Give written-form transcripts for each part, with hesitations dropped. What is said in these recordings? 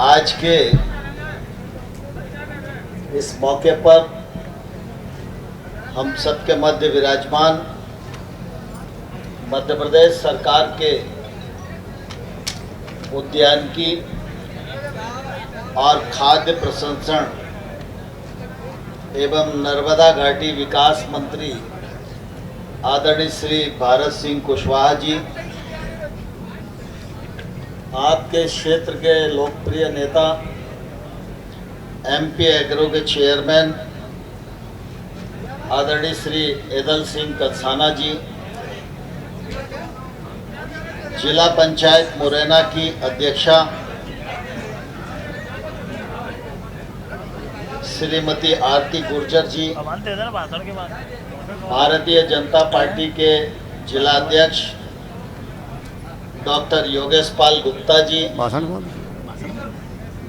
आज के इस मौके पर हम सबके मध्य विराजमान मध्य प्रदेश सरकार के उद्यानिकी और खाद्य प्रसंस्करण एवं नर्मदा घाटी विकास मंत्री आदरणीय श्री भारत सिंह कुशवाहा जी, आपके क्षेत्र के लोकप्रिय नेता एमपी एग्रो के चेयरमैन आदरणीय श्री एदल सिंह कत्साना जी, जिला पंचायत मुरैना की अध्यक्षा श्रीमती आरती गुर्जर जी, भारतीय जनता पार्टी के जिला अध्यक्ष डॉक्टर योगेश पाल गुप्ता जी,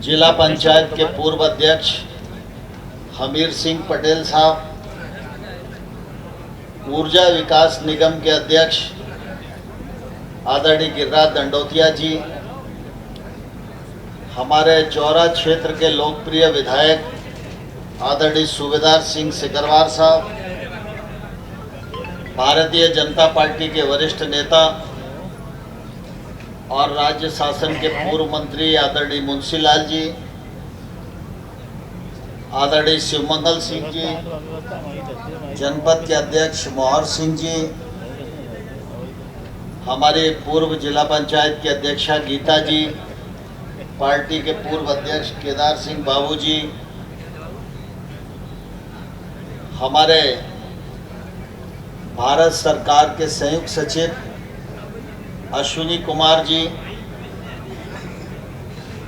जिला पंचायत के पूर्व अध्यक्ष हमीर सिंह पटेल साहब, ऊर्जा विकास निगम के अध्यक्ष आदरणीय गिरिराज दंडोतिया जी, हमारे चौरा क्षेत्र के लोकप्रिय विधायक आदरणीय सूबेदार सिंह सिकरवार साहब, भारतीय जनता पार्टी के वरिष्ठ नेता और राज्य शासन के पूर्व मंत्री आदरणीय मुंशीलाल जी, आदरणीय शिवमंगल सिंह जी, जनपद के अध्यक्ष मोहर सिंह जी, हमारे पूर्व जिला पंचायत की अध्यक्षा गीता जी, पार्टी के पूर्व अध्यक्ष केदार सिंह बाबू जी, हमारे भारत सरकार के संयुक्त सचिव अश्विनी कुमार जी,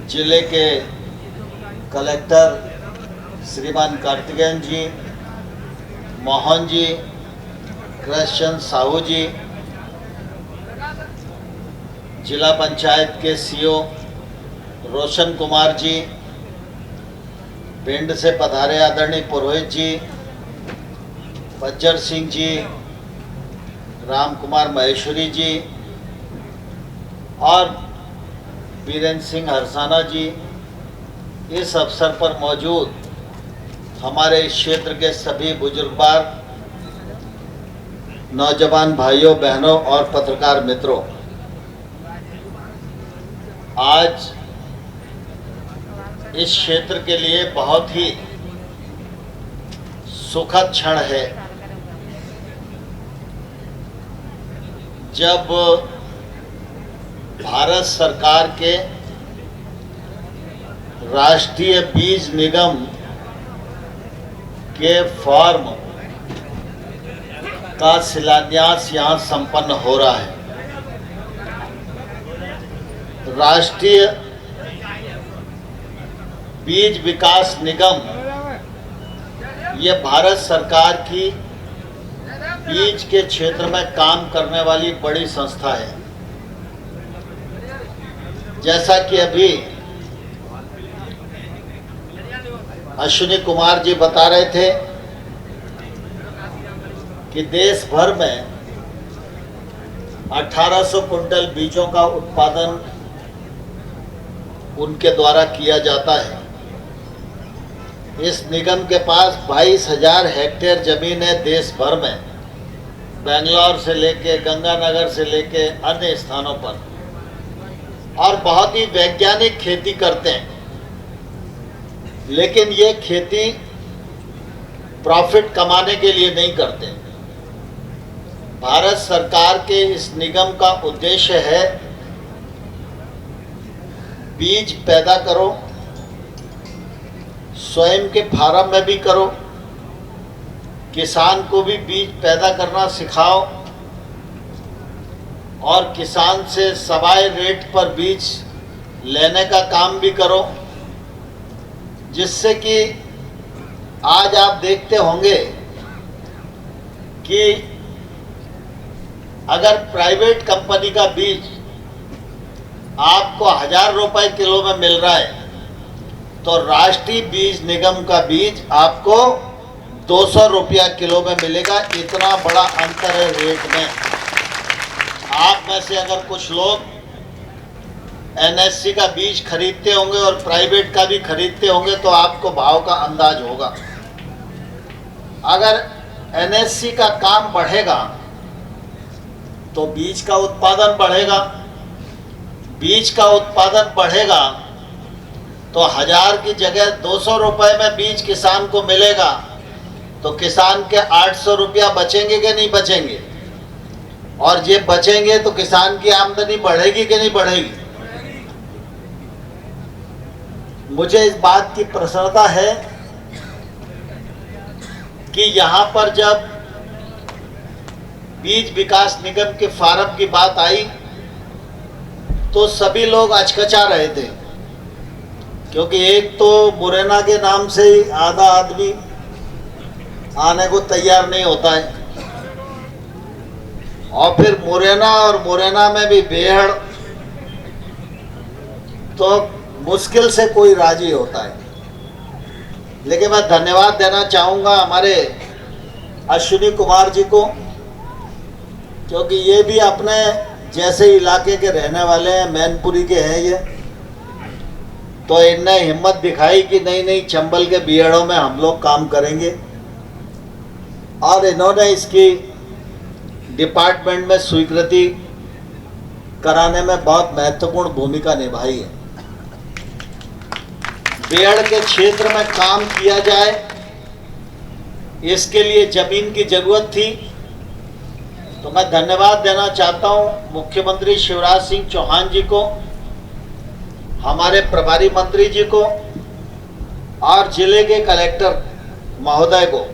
जिले के कलेक्टर श्रीमान कार्तिकेयन जी, मोहन जी, कृष्ण साहू जी, जिला पंचायत के सीओ रोशन कुमार जी, पिंड से पधारे आदरणीय पुरोहित जी, बज्जर सिंह जी, राम कुमार महेश्वरी जी और बीरेंद्र सिंह हरसाना जी, इस अवसर पर मौजूद हमारे इस क्षेत्र के सभी बुजुर्गवार, नौजवान भाइयों बहनों और पत्रकार मित्रों, आज इस क्षेत्र के लिए बहुत ही सुखद क्षण है जब भारत सरकार के राष्ट्रीय बीज निगम के फॉर्म का शिलान्यास यहाँ संपन्न हो रहा है। राष्ट्रीय बीज विकास निगम ये भारत सरकार की बीज के क्षेत्र में काम करने वाली बड़ी संस्था है। जैसा कि अभी अश्विनी कुमार जी बता रहे थे कि देश भर में 1800 कुंटल बीजों का उत्पादन उनके द्वारा किया जाता है। इस निगम के पास 22,000 हेक्टेयर जमीन है देश भर में, बेंगलोर से लेके गंगानगर से लेके अन्य स्थानों पर, और बहुत ही वैज्ञानिक खेती करते हैं। लेकिन ये खेती प्रॉफिट कमाने के लिए नहीं करते। भारत सरकार के इस निगम का उद्देश्य है बीज पैदा करो, स्वयं के फार्म में भी करो, किसान को भी बीज पैदा करना सिखाओ और किसान से सवाए रेट पर बीज लेने का काम भी करो, जिससे कि आज आप देखते होंगे कि अगर प्राइवेट कंपनी का बीज आपको 1000 रुपए किलो में मिल रहा है तो राष्ट्रीय बीज निगम का बीज आपको 200 रुपया किलो में मिलेगा। इतना बड़ा अंतर है रेट में। आप में से अगर कुछ लोग एनएससी का बीज खरीदते होंगे और प्राइवेट का भी खरीदते होंगे तो आपको भाव का अंदाज होगा। अगर एनएससी का काम बढ़ेगा तो बीज का उत्पादन बढ़ेगा, बीज का उत्पादन बढ़ेगा तो 1000 की जगह 200 रुपए में बीज किसान को मिलेगा, तो किसान के 800 रुपया बचेंगे कि नहीं बचेंगे? और ये बचेंगे तो किसान की आमदनी बढ़ेगी कि नहीं बढ़ेगी? मुझे इस बात की प्रसन्नता है कि यहाँ पर जब बीज विकास निगम के फार्म की बात आई तो सभी लोग अचकचा रहे थे, क्योंकि एक तो मुरैना के नाम से ही आधा आदमी आने को तैयार नहीं होता है, और फिर मुरैना और मुरैना में भी बेहड़, तो मुश्किल से कोई राजी होता है। लेकिन मैं धन्यवाद देना चाहूँगा हमारे अश्विनी कुमार जी को, क्योंकि ये भी अपने जैसे इलाके के रहने वाले हैं, मैनपुरी के हैं ये, तो इनने हिम्मत दिखाई कि नहीं नहीं चंबल के बीहड़ों में हम लोग काम करेंगे, और इन्होंने इसकी डिपार्टमेंट में स्वीकृति कराने में बहुत महत्वपूर्ण भूमिका निभाई है। बेहड़ के क्षेत्र में काम किया जाए, इसके लिए जमीन की जरूरत थी, तो मैं धन्यवाद देना चाहता हूं मुख्यमंत्री शिवराज सिंह चौहान जी को, हमारे प्रभारी मंत्री जी को और जिले के कलेक्टर महोदय को।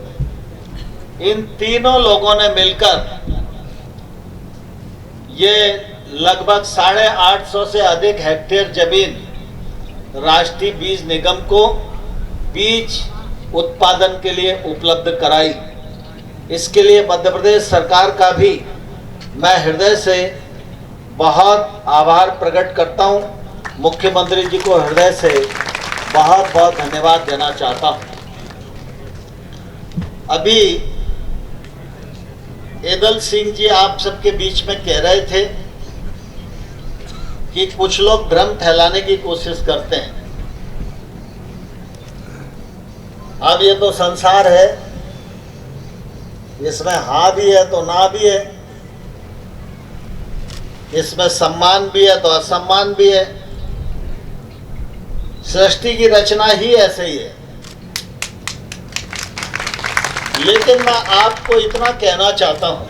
इन तीनों लोगों ने मिलकर ये लगभग 850 से अधिक हेक्टेयर जमीन राष्ट्रीय बीज निगम को बीज उत्पादन के लिए उपलब्ध कराई। इसके लिए मध्य प्रदेश सरकार का भी मैं हृदय से बहुत आभार प्रकट करता हूं। मुख्यमंत्री जी को हृदय से बहुत बहुत धन्यवाद देना चाहता हूं। अभी एदल सिंह जी आप सबके बीच में कह रहे थे कि कुछ लोग भ्रम फैलाने की कोशिश करते हैं। अब ये तो संसार है, इसमें हाँ भी है तो ना भी है, इसमें सम्मान भी है तो असम्मान भी है। सृष्टि की रचना ही ऐसे ही है। लेकिन मैं आपको इतना कहना चाहता हूं,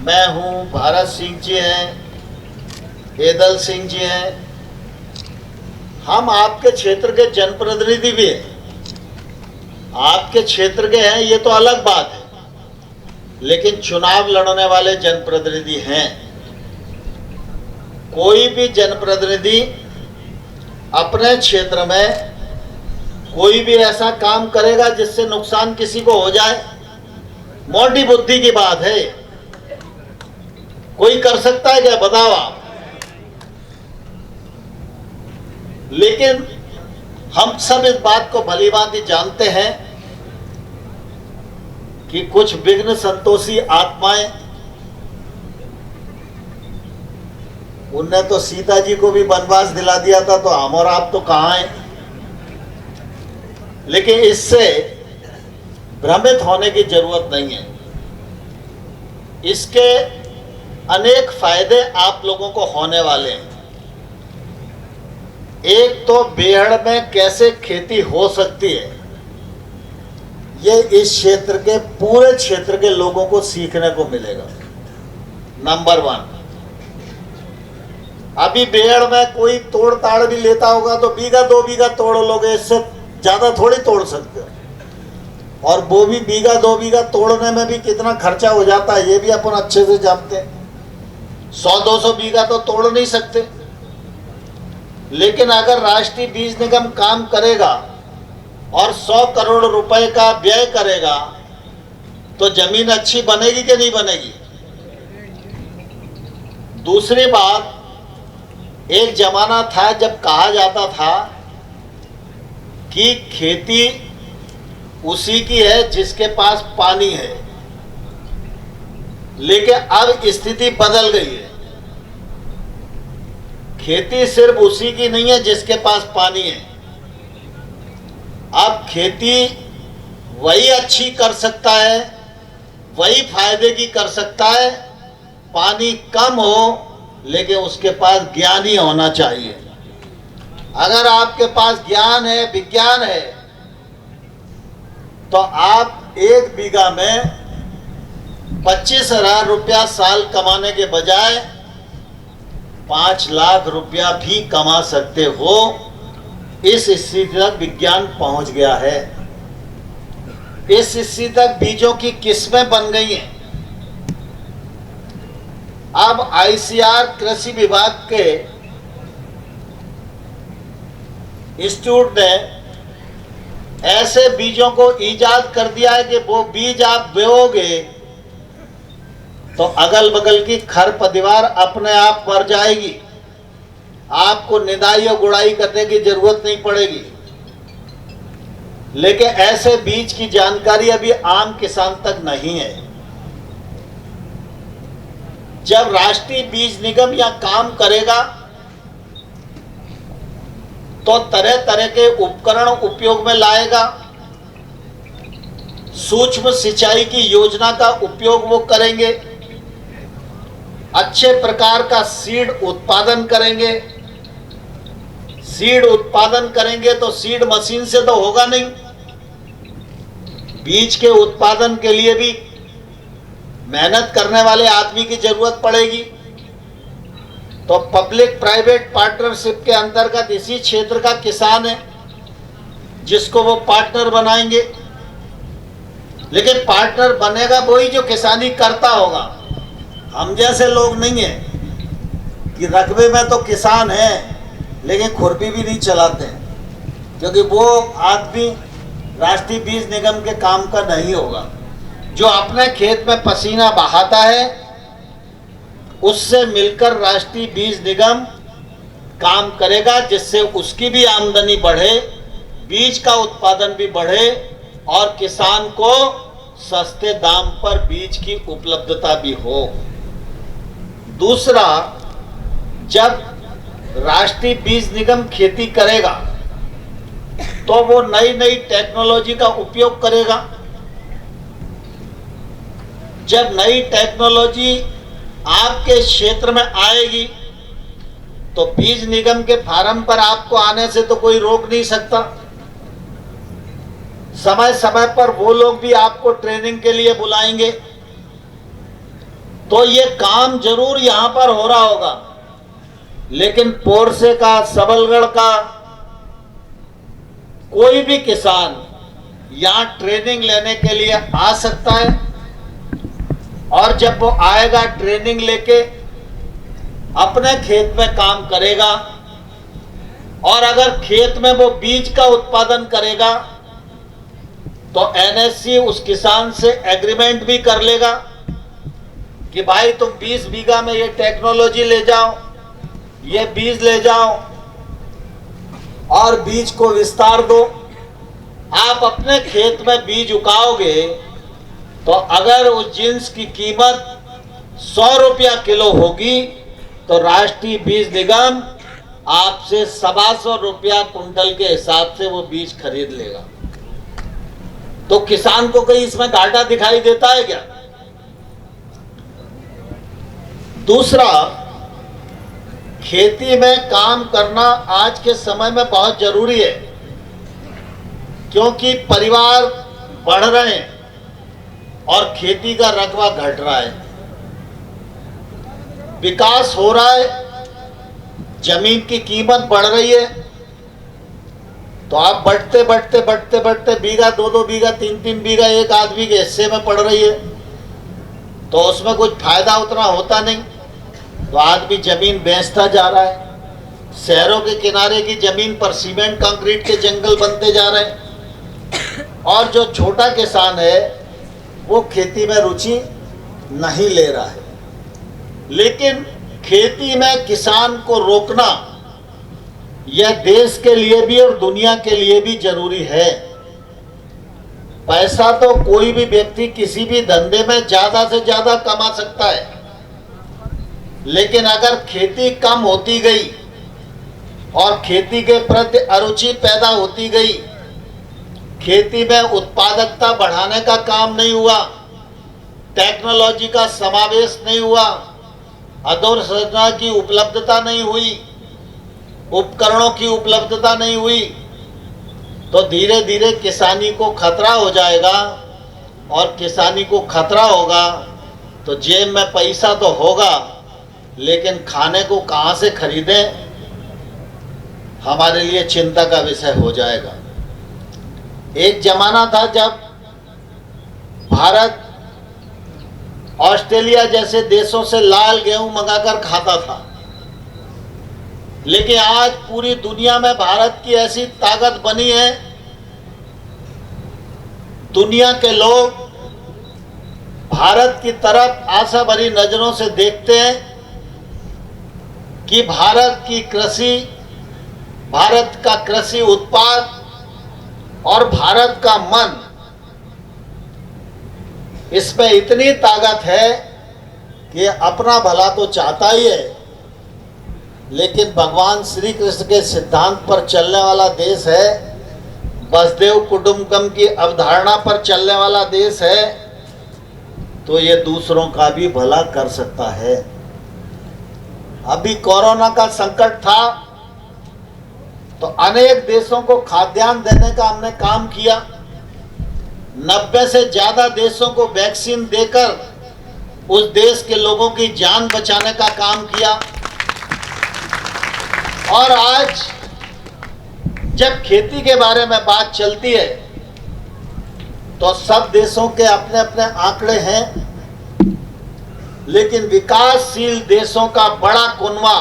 मैं हूं, भारत सिंह जी हैं, एदल सिंह जी हैं, हम आपके क्षेत्र के जनप्रतिनिधि भी हैं। आपके क्षेत्र के हैं ये तो अलग बात है, लेकिन चुनाव लड़ने वाले जनप्रतिनिधि हैं। कोई भी जनप्रतिनिधि अपने क्षेत्र में कोई भी ऐसा काम करेगा जिससे नुकसान किसी को हो जाए, मोटी बुद्धि की बात है। कोई कर सकता है क्या, बताओ आप? लेकिन हम सब इस बात को भलीभांति जानते हैं कि कुछ विघ्न संतोषी आत्माएं, उनने तो सीता जी को भी वनवास दिला दिया था, तो हम और आप तो कहां हैं। लेकिन इससे भ्रमित होने की जरूरत नहीं है। इसके अनेक फायदे आप लोगों को होने वाले हैं। एक तो बेहड़ में कैसे खेती हो सकती है, ये इस क्षेत्र के पूरे क्षेत्र के लोगों को सीखने को मिलेगा। नंबर 1, अभी बेहड़ में कोई तोड़ ताड़ भी लेता होगा तो बीघा 2 बीघा तोड़ लोगे, इससे ज्यादा थोड़ी तोड़ सकते हो। और वो भी बीघा 2 बीघा तोड़ने में भी कितना खर्चा हो जाता है ये भी अपन अच्छे से जानते हैं। 100-200 बीघा तो तोड़ नहीं सकते। लेकिन अगर राष्ट्रीय बीज निगम काम करेगा और 100 करोड़ रुपए का व्यय करेगा तो जमीन अच्छी बनेगी कि नहीं बनेगी? दूसरी बात, एक जमाना था जब कहा जाता था कि खेती उसी की है जिसके पास पानी है, लेकिन अब स्थिति बदल गई है। खेती सिर्फ उसी की नहीं है जिसके पास पानी है। अब खेती वही अच्छी कर सकता है, वही फायदे की कर सकता है, पानी कम हो लेकिन उसके पास ज्ञान ही होना चाहिए। अगर आपके पास ज्ञान है, विज्ञान है, तो आप 1 बीघा में 25,000 रुपया साल कमाने के बजाय 5 लाख रुपया भी कमा सकते हो। इस स्थिति तक विज्ञान पहुंच गया है। इस स्थिति तक बीजों की किस्में बन गई हैं। अब आईसीआर कृषि विभाग के इंस्टीट्यूट ने ऐसे बीजों को ईजाद कर दिया है कि वो बीज आप बोओगे तो अगल बगल की खरपतवार अपने आप मर जाएगी, आपको निदाई और गुड़ाई करने की जरूरत नहीं पड़ेगी। लेकिन ऐसे बीज की जानकारी अभी आम किसान तक नहीं है। जब राष्ट्रीय बीज निगम यहां काम करेगा तो तरह तरह के उपकरण उपयोग में लाएगा। सूक्ष्म सिंचाई की योजना का उपयोग वो करेंगे, अच्छे प्रकार का सीड उत्पादन करेंगे। सीड उत्पादन करेंगे तो सीड मशीन से तो होगा नहीं, बीज के उत्पादन के लिए भी मेहनत करने वाले आदमी की जरूरत पड़ेगी। तो पब्लिक प्राइवेट पार्टनरशिप के अंतर्गत इसी क्षेत्र का किसान है जिसको वो पार्टनर बनाएंगे। लेकिन पार्टनर बनेगा वही जो किसानी करता होगा। हम जैसे लोग नहीं है कि रकबे में तो किसान है लेकिन खुरपी भी नहीं चलाते हैं, क्योंकि वो आदमी राष्ट्रीय बीज निगम के काम का नहीं होगा। जो अपने खेत में पसीना बहाता है उससे मिलकर राष्ट्रीय बीज निगम काम करेगा, जिससे उसकी भी आमदनी बढ़े, बीज का उत्पादन भी बढ़े और किसान को सस्ते दाम पर बीज की उपलब्धता भी हो। दूसरा, जब राष्ट्रीय बीज निगम खेती करेगा तो वो नई नई टेक्नोलॉजी का उपयोग करेगा। जब नई टेक्नोलॉजी आपके क्षेत्र में आएगी तो बीज निगम के फार्म पर आपको आने से तो कोई रोक नहीं सकता। समय समय पर वो लोग भी आपको ट्रेनिंग के लिए बुलाएंगे। तो ये काम जरूर यहां पर हो रहा होगा, लेकिन पोरसे का, सबलगढ़ का कोई भी किसान यहां ट्रेनिंग लेने के लिए आ सकता है। और जब वो आएगा, ट्रेनिंग लेके अपने खेत में काम करेगा और अगर खेत में वो बीज का उत्पादन करेगा तो एनएससी उस किसान से एग्रीमेंट भी कर लेगा कि भाई तुम 20 बीघा में ये टेक्नोलॉजी ले जाओ, ये बीज ले जाओ और बीज को विस्तार दो। आप अपने खेत में बीज उगाओगे तो अगर उस जिन्स की कीमत 100 रुपया किलो होगी तो राष्ट्रीय बीज निगम आपसे 125 रुपया कुंटल के हिसाब से वो बीज खरीद लेगा। तो किसान को कहीं इसमें घाटा दिखाई देता है क्या? दूसरा, खेती में काम करना आज के समय में बहुत जरूरी है, क्योंकि परिवार बढ़ रहे हैं और खेती का रकबा घट रहा है, विकास हो रहा है, जमीन की कीमत बढ़ रही है। तो आप बढ़ते बढ़ते बढ़ते बढ़ते बीघा, 2-2 बीघा, 3-3 बीघा एक आदमी के हिस्से में पड़ रही है, तो उसमें कुछ फायदा उतना होता नहीं। तो आदमी जमीन बेचता जा रहा है। शहरों के किनारे की जमीन पर सीमेंट कंक्रीट के जंगल बनते जा रहे हैं और जो छोटा किसान है वो खेती में रुचि नहीं ले रहा है। लेकिन खेती में किसान को रोकना यह देश के लिए भी और दुनिया के लिए भी जरूरी है। पैसा तो कोई भी व्यक्ति किसी भी धंधे में ज्यादा से ज्यादा कमा सकता है, लेकिन अगर खेती कम होती गई और खेती के प्रति अरुचि पैदा होती गई। खेती में उत्पादकता बढ़ाने का काम नहीं हुआ, टेक्नोलॉजी का समावेश नहीं हुआ, अधोसंरचना की उपलब्धता नहीं हुई, उपकरणों की उपलब्धता नहीं हुई, तो धीरे धीरे किसानी को खतरा हो जाएगा। और किसानी को खतरा होगा तो जेब में पैसा तो होगा, लेकिन खाने को कहाँ से खरीदें, हमारे लिए चिंता का विषय हो जाएगा। एक जमाना था जब भारत ऑस्ट्रेलिया जैसे देशों से लाल गेहूं मंगाकर खाता था, लेकिन आज पूरी दुनिया में भारत की ऐसी ताकत बनी है, दुनिया के लोग भारत की तरफ आशा भरी नजरों से देखते हैं कि भारत की कृषि, भारत का कृषि उत्पाद और भारत का मन, इसमें इतनी ताकत है कि अपना भला तो चाहता ही है, लेकिन भगवान श्री कृष्ण के सिद्धांत पर चलने वाला देश है, वसुधैव कुटुंबकम की अवधारणा पर चलने वाला देश है, तो ये दूसरों का भी भला कर सकता है। अभी कोरोना का संकट था तो अनेक देशों को खाद्यान्न देने का हमने काम किया। 90 से ज्यादा देशों को वैक्सीन देकर उस देश के लोगों की जान बचाने का काम किया। और आज जब खेती के बारे में बात चलती है तो सब देशों के अपने अपने आंकड़े हैं, लेकिन विकासशील देशों का बड़ा कुनवा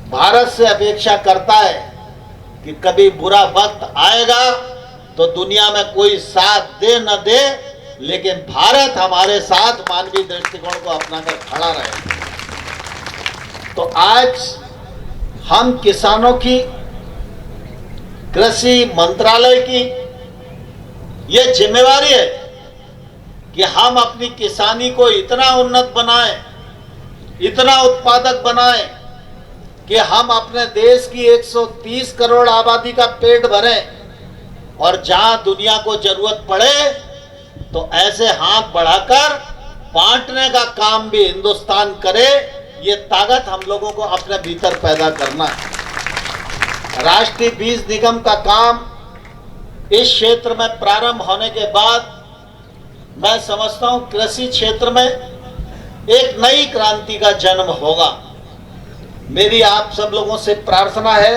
भारत से अपेक्षा करता है कि कभी बुरा वक्त आएगा तो दुनिया में कोई साथ दे न दे, लेकिन भारत हमारे साथ मानवीय दृष्टिकोण को अपनाकर खड़ा रहे। तो आज हम किसानों की, कृषि मंत्रालय की यह जिम्मेवारी है कि हम अपनी किसानी को इतना उन्नत बनाएं, इतना उत्पादक बनाएं कि हम अपने देश की 130 करोड़ आबादी का पेट भरें, और जहां दुनिया को जरूरत पड़े तो ऐसे हाथ बढ़ाकर बांटने का काम भी हिंदुस्तान करे। ये ताकत हम लोगों को अपने भीतर पैदा करना है। राष्ट्रीय बीज निगम का काम इस क्षेत्र में प्रारंभ होने के बाद मैं समझता हूं कृषि क्षेत्र में एक नई क्रांति का जन्म होगा। मेरी आप सब लोगों से प्रार्थना है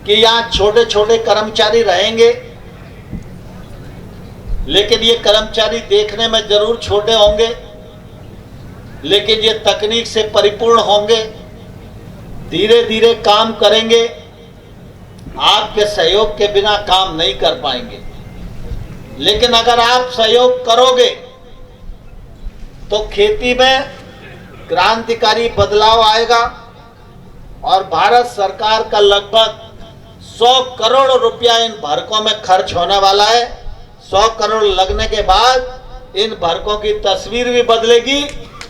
कि यहाँ छोटे छोटे कर्मचारी रहेंगे, लेकिन ये कर्मचारी देखने में जरूर छोटे होंगे, लेकिन ये तकनीक से परिपूर्ण होंगे, धीरे धीरे काम करेंगे। आपके सहयोग के बिना काम नहीं कर पाएंगे, लेकिन अगर आप सहयोग करोगे तो खेती में क्रांतिकारी बदलाव आएगा। और भारत सरकार का लगभग 100 करोड़ रुपया इन भरकों में खर्च होने वाला है। 100 करोड़ लगने के बाद इन भरकों की तस्वीर भी बदलेगी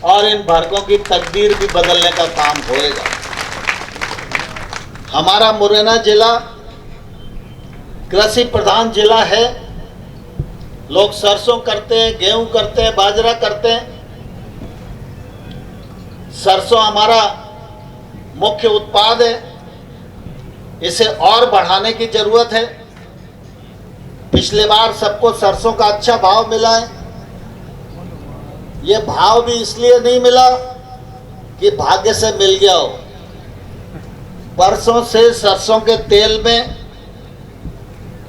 और इन भरकों की तकदीर भी बदलने का काम होएगा। हमारा मुरैना जिला कृषि प्रधान जिला है। लोग सरसों करते हैं, गेहूं करते हैं, बाजरा करते हैं। सरसों हमारा मुख्य उत्पाद है, इसे और बढ़ाने की जरूरत है। पिछले बार सबको सरसों का अच्छा भाव मिला है। ये भाव भी इसलिए नहीं मिला कि भाग्य से मिल गया हो। बरसों से सरसों के तेल में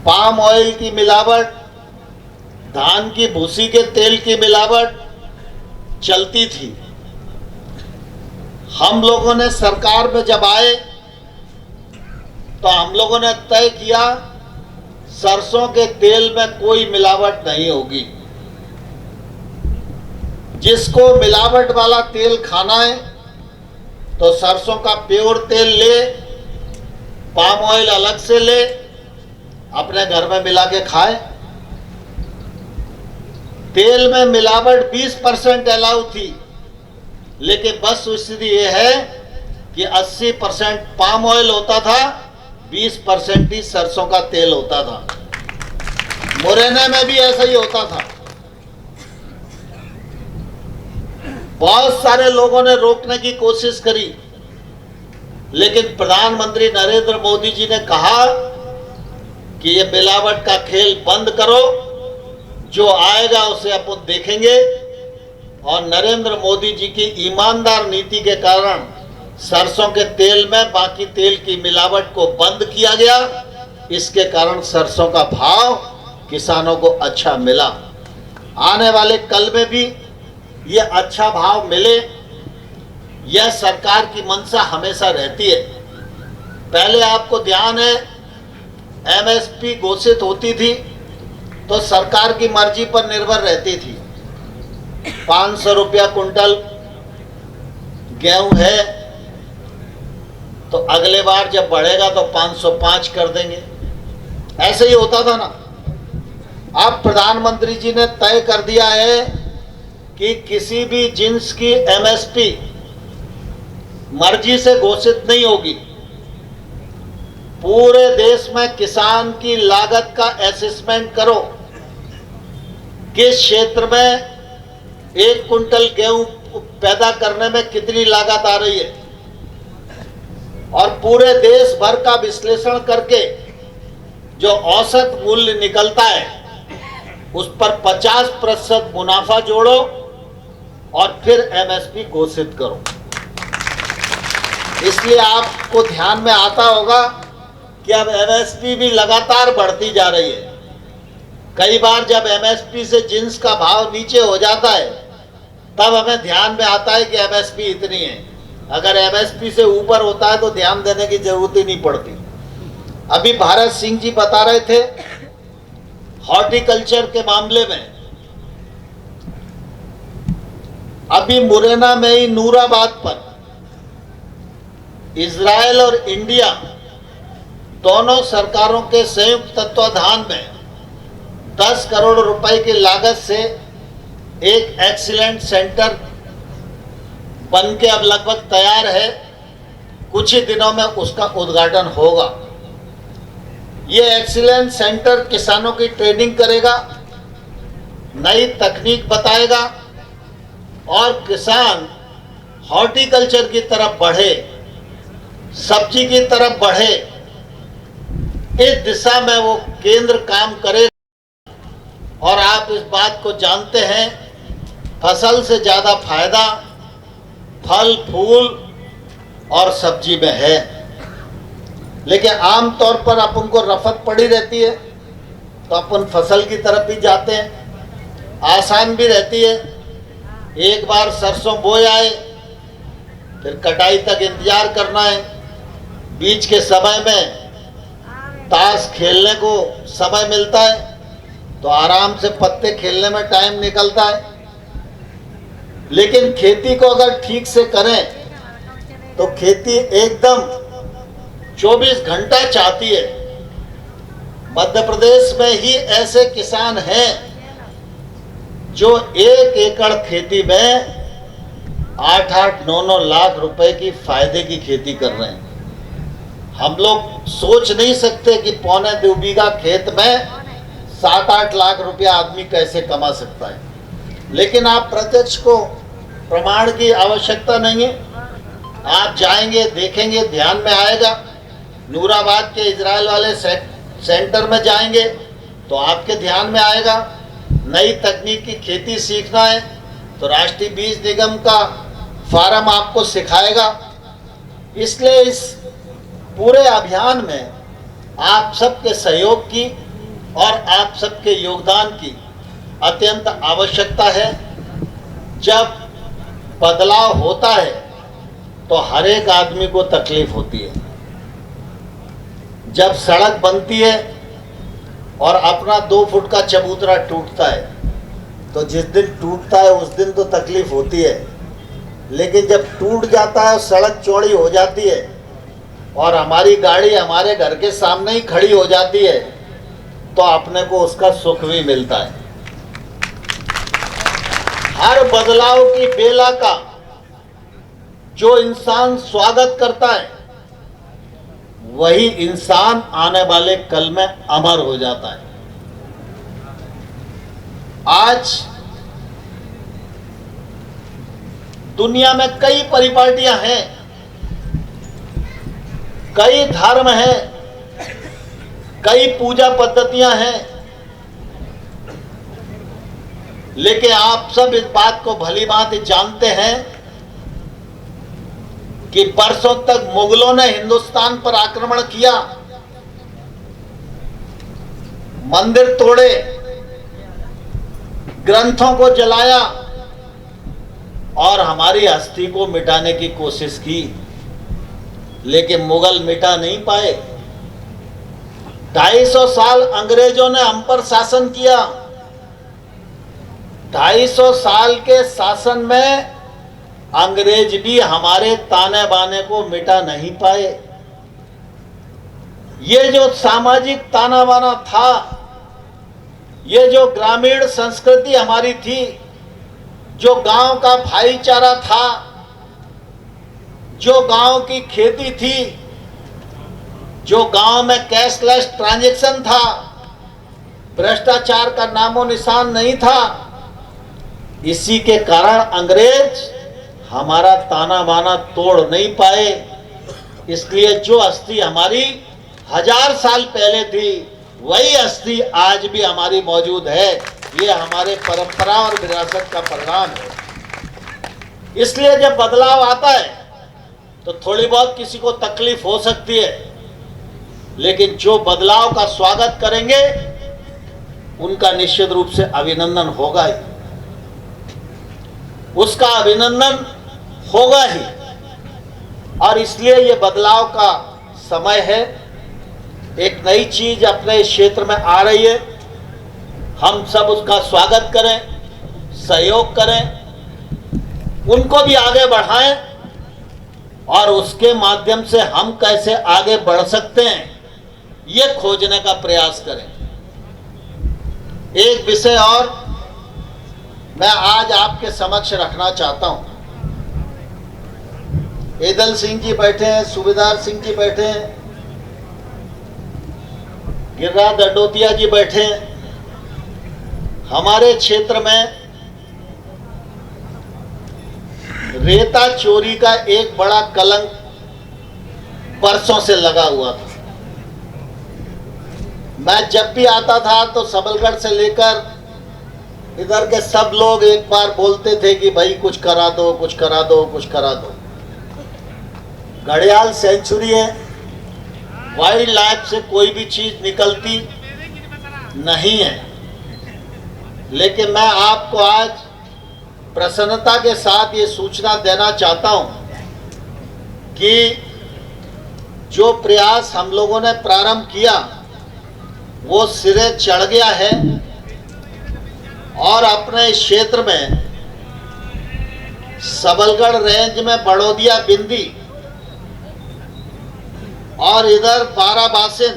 पाम ऑयल की मिलावट, धान की भूसी के तेल की मिलावट चलती थी। हम लोगों ने सरकार में जब आए तो हम लोगों ने तय किया सरसों के तेल में कोई मिलावट नहीं होगी। जिसको मिलावट वाला तेल खाना है तो सरसों का प्योर तेल ले, पाम ऑयल अलग से ले, अपने घर में मिला के खाए। तेल में मिलावट 20% अलाउ थी, लेकिन बस स्थिति यह है कि 80% पाम ऑयल होता था, 20% ही सरसों का तेल होता था। मुरैना में भी ऐसा ही होता था। बहुत सारे लोगों ने रोकने की कोशिश करी, लेकिन प्रधानमंत्री नरेंद्र मोदी जी ने कहा कि ये मिलावट का खेल बंद करो, जो आएगा उसे अपन देखेंगे। और नरेंद्र मोदी जी की ईमानदार नीति के कारण सरसों के तेल में बाकी तेल की मिलावट को बंद किया गया। इसके कारण सरसों का भाव किसानों को अच्छा मिला। आने वाले कल में भी ये अच्छा भाव मिले, यह सरकार की मंशा हमेशा रहती है। पहले आपको ध्यान है, एमएसपी घोषित होती थी तो सरकार की मर्जी पर निर्भर रहती थी। 500 रुपया कुंटल गेहूं है तो अगले बार जब बढ़ेगा तो 505 कर देंगे, ऐसे ही होता था ना। अब प्रधानमंत्री जी ने तय कर दिया है कि किसी भी जिन्स की एमएसपी मर्जी से घोषित नहीं होगी। पूरे देश में किसान की लागत का असेसमेंट करो, किस क्षेत्र में 1 कुंटल गेहूं पैदा करने में कितनी लागत आ रही है, और पूरे देश भर का विश्लेषण करके जो औसत मूल्य निकलता है उस पर 50% मुनाफा जोड़ो और फिर एमएसपी घोषित करो। इसलिए आपको ध्यान में आता होगा कि अब एमएसपी भी लगातार बढ़ती जा रही है। कई बार जब एमएसपी से जिन्स का भाव नीचे हो जाता है तब हमें ध्यान में आता है कि एमएसपी इतनी है। अगर एमएसपी से ऊपर होता है तो ध्यान देने की जरूरत ही नहीं पड़ती। अभी भारत सिंह जी बता रहे थे हॉर्टिकल्चर के मामले में, अभी मुरैना में ही नूराबाद पर इजराइल और इंडिया दोनों सरकारों के संयुक्त तत्वाधान में 10 करोड़ रुपए की लागत से एक एक्सीलेंट सेंटर बन के अब लगभग तैयार है। कुछ ही दिनों में उसका उद्घाटन होगा। ये एक्सीलेंट सेंटर किसानों की ट्रेनिंग करेगा, नई तकनीक बताएगा और किसान हॉर्टिकल्चर की तरफ बढ़े, सब्जी की तरफ बढ़े, इस दिशा में वो केंद्र काम करे। और आप इस बात को जानते हैं, फसल से ज़्यादा फायदा फल फूल और सब्जी में है। लेकिन आम तौर पर अपन को रफत पड़ी रहती है तो अपन फसल की तरफ भी जाते हैं, आसान भी रहती है। एक बार सरसों बोए आए, फिर कटाई तक इंतजार करना है। बीच के समय में ताश खेलने को समय मिलता है तो आराम से पत्ते खेलने में टाइम निकलता है। लेकिन खेती को अगर ठीक से करें तो खेती एकदम 24 घंटा चाहती है। मध्य प्रदेश में ही ऐसे किसान हैं जो 1 एकड़ खेती में 8-8, 9-9 लाख रुपए की फायदे की खेती कर रहे हैं। हम लोग सोच नहीं सकते कि 1.25 बीघा खेत में 7-8 लाख रुपया आदमी कैसे कमा सकता है। लेकिन आप प्रत्यक्ष को प्रमाण की आवश्यकता नहीं है, आप जाएंगे देखेंगे, ध्यान में आएगा। नूराबाद के इजराइल वाले सेंटर में जाएंगे तो आपके ध्यान में आएगा। नई तकनीक की खेती सीखना है तो राष्ट्रीय बीज निगम का फार्म आपको सिखाएगा। इसलिए इस पूरे अभियान में आप सबके सहयोग की और आप सबके योगदान की अत्यंत आवश्यकता है। जब बदलाव होता है तो हर एक आदमी को तकलीफ होती है। जब सड़क बनती है और अपना 2 फुट का चबूतरा टूटता है तो जिस दिन टूटता है उस दिन तो तकलीफ होती है। लेकिन जब टूट जाता है, सड़क चौड़ी हो जाती है और हमारी गाड़ी हमारे घर के सामने ही खड़ी हो जाती है तो अपने को उसका सुख भी मिलता है। हर बदलाव की बेला का जो इंसान स्वागत करता है वही इंसान आने वाले कल में अमर हो जाता है। आज दुनिया में कई परिपाटियां हैं, कई धर्म हैं, कई पूजा पद्धतियां हैं, लेकिन आप सब इस बात को भली भांति जानते हैं कि बरसों तक मुगलों ने हिंदुस्तान पर आक्रमण किया, मंदिर तोड़े, ग्रंथों को जलाया और हमारी हस्ती को मिटाने की कोशिश की, लेकिन मुगल मिटा नहीं पाए। 250 साल अंग्रेजों ने हम पर शासन किया। 250 साल के शासन में अंग्रेज भी हमारे ताने बाने को मिटा नहीं पाए। ये जो सामाजिक ताना बाना था, ये जो ग्रामीण संस्कृति हमारी थी, जो गांव का भाईचारा था, जो गांव की खेती थी, जो गांव में कैशलेस ट्रांजैक्शन था, भ्रष्टाचार का नामो निशान नहीं था, इसी के कारण अंग्रेज हमारा ताना बाना तोड़ नहीं पाए। इसलिए जो हस्ती हमारी 1000 साल पहले थी वही हस्ती आज भी हमारी मौजूद है। ये हमारे परंपरा और विरासत का परिणाम है। इसलिए जब बदलाव आता है तो थोड़ी बहुत किसी को तकलीफ हो सकती है, लेकिन जो बदलाव का स्वागत करेंगे उनका निश्चित रूप से अभिनंदन होगा ही, उसका अभिनंदन होगा ही। और इसलिए ये बदलाव का समय है। एक नई चीज अपने क्षेत्र में आ रही है, हम सब उसका स्वागत करें, सहयोग करें, उनको भी आगे बढ़ाएं और उसके माध्यम से हम कैसे आगे बढ़ सकते हैं ये खोजने का प्रयास करें। एक विषय और मैं आज आपके समक्ष रखना चाहता हूं। ईदल सिंह जी बैठे हैं, सूबेदार सिंह जी बैठे हैं, गिरिराज दंडोतिया जी बैठे हैं। हमारे क्षेत्र में रेता चोरी का एक बड़ा कलंक बरसों से लगा हुआ था। मैं जब भी आता था तो सबलगढ़ से लेकर इधर के सब लोग एक बार बोलते थे कि भाई कुछ करा दो, कुछ करा दो, कुछ करा दो। घड़ियाल सेंचुरी है, वाइल्ड लाइफ से कोई भी चीज निकलती नहीं है, लेकिन मैं आपको आज प्रसन्नता के साथ ये सूचना देना चाहता हूं कि जो प्रयास हम लोगों ने प्रारंभ किया वो सिरे चढ़ गया है और अपने क्षेत्र में सबलगढ़ रेंज में बड़ौदिया बिंदी और इधर बरवासिन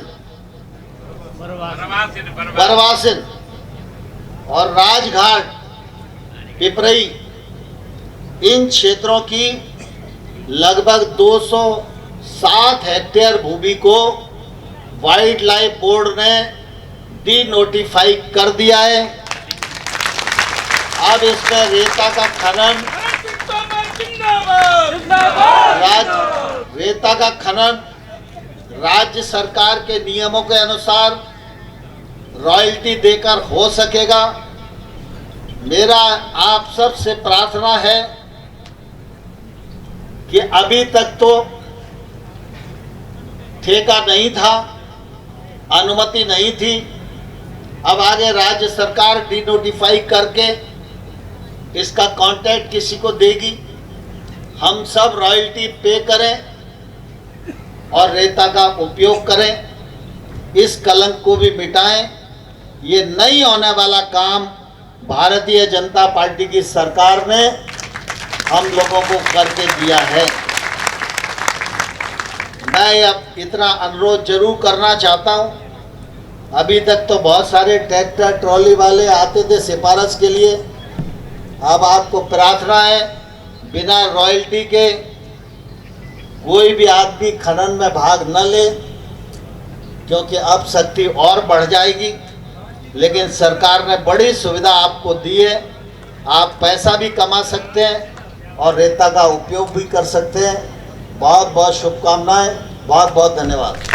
और राजघाट पिपरई, इन क्षेत्रों की लगभग 207 हेक्टेयर भूमि को वाइल्ड लाइफ बोर्ड ने डी नोटिफाई कर दिया है। अब इसमें रेता का खनन राज्य सरकार के नियमों के अनुसार रॉयल्टी देकर हो सकेगा। मेरा आप सब से प्रार्थना है कि अभी तक तो ठेका नहीं था, अनुमति नहीं थी, अब आगे राज्य सरकार डी नोटिफाई करके इसका कॉन्ट्रैक्ट किसी को देगी, हम सब रॉयल्टी पे करें और रेता का उपयोग करें, इस कलंक को भी मिटाएं। ये नहीं होने वाला काम भारतीय जनता पार्टी की सरकार ने हम लोगों को करके दिया है। मैं अब इतना अनुरोध जरूर करना चाहता हूं, अभी तक तो बहुत सारे ट्रैक्टर ट्रॉली वाले आते थे सिफारिश के लिए, अब आपको प्रार्थना है बिना रॉयल्टी के कोई भी आदमी खनन में भाग न ले, क्योंकि अब शक्ति और बढ़ जाएगी। लेकिन सरकार ने बड़ी सुविधा आपको दी है, आप पैसा भी कमा सकते हैं और रेता का उपयोग भी कर सकते हैं। बहुत बहुत शुभकामनाएं, बहुत बहुत धन्यवाद।